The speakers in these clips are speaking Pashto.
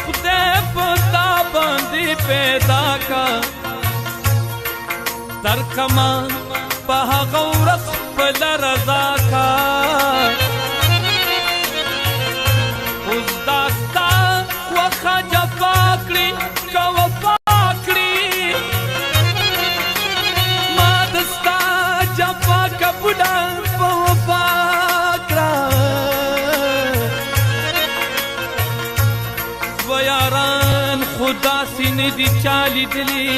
خدای پتا باندې پیدا کا درکما په هغه ورځ خپل رضا کا اوس دا ستا خوښه جفا کړي که وفا کړي ما د ستا جفا که بوډا په وفا کړه دوه یاران خو داسې نه دي چا لیدلي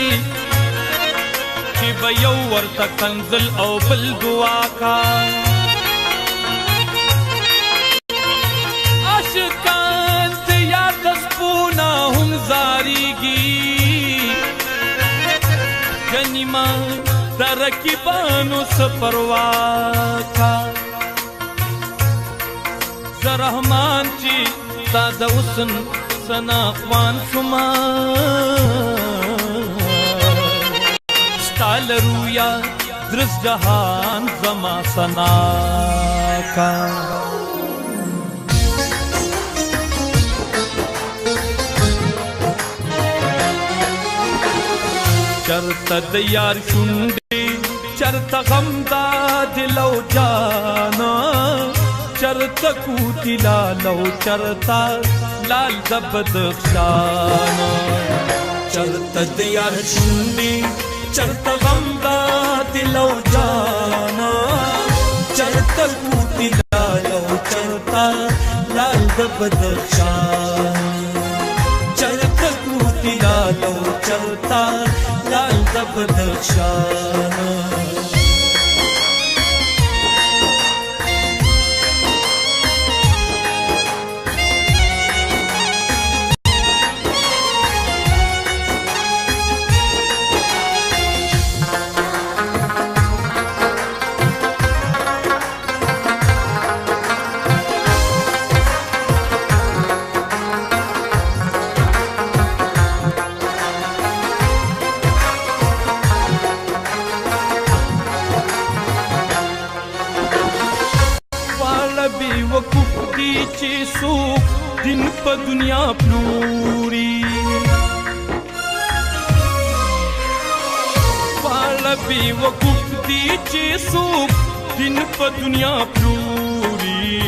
چې به یو ورته کنځل او بل دعا کا عاشقان د یار د سپونه هم زاریږي ګنې ما د رقیبانو څه پروا کا زه رحمان چې ستا د حسن ثنا خوان شوما ستا لرویا درس جهان زما ثنا کا چرته د یار شونډې چرته غم دا دل او جانا چرته کوټي لالو چرته لال د بدخشان چرته د یار شونډې چرته غم دا دل او جانا چرته کوټي لالو چرته لال د بدخشان چرته کوټي لالو چرته لال د بدخشان چې څوک دین په دنیا پلوري واړه بېوقوف دي چې څوک دین په دنیا پلوري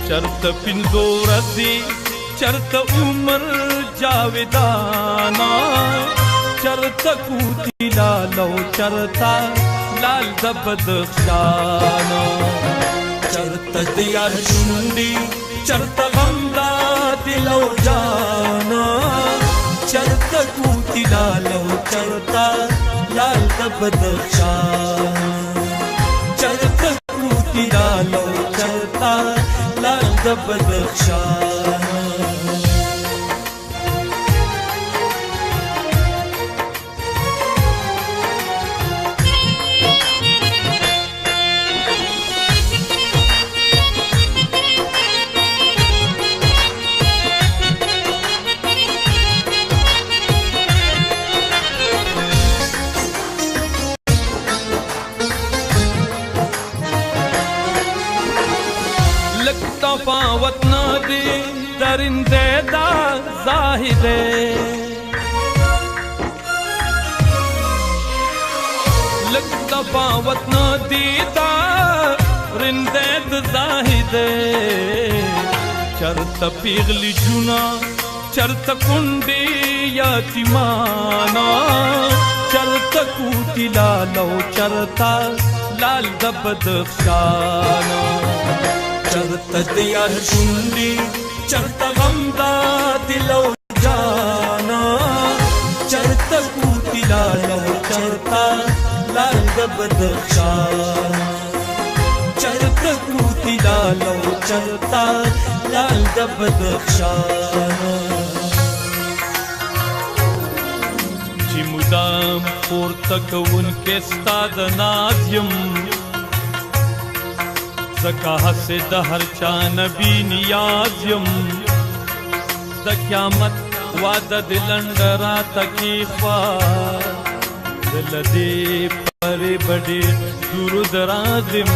چرته پنځو ورځې چرته عمر جاویدانا چرته کوټي لالو چرته لال د بدخشان چرته د یار شونډې چرته غم دا دل او جانا چرته کوټي لالو چرته لال د بدخشان چرته کوټي لالو چرته لال د بدخشان تفاوت نہ دے درندے دا زاہدے لگ تفاوت نہ دے درندے دا زاہدے چرتا پیغلی جنا چرتا کنڈے یاتیمانا چرتا کوٹی لالو چرتا لال دا بدخشانا چرته د یار شونډې چرته غم دا دل او جانا چرته کوټي لالو چرته لال د بدخشان چرته کوټي لالو چرته لال د بدخشان چې مدام پورته کوونکی ستا د ناز یم زکا حسد د هر چا نبی نیاز یم د قیامت وعده د لنډ راته کیخوا دل دې پرې بډې درود رازم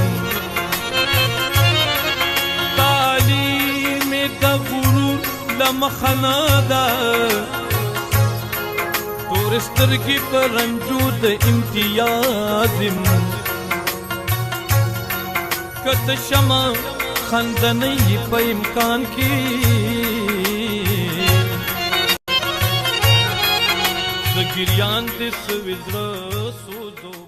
تعلیم د غرور لمخنا ده تور سترګې په رنجو د امتیاز یم که ته شمه خندنۍ په امکان کې زه ګریان دې سوي زړه سوزو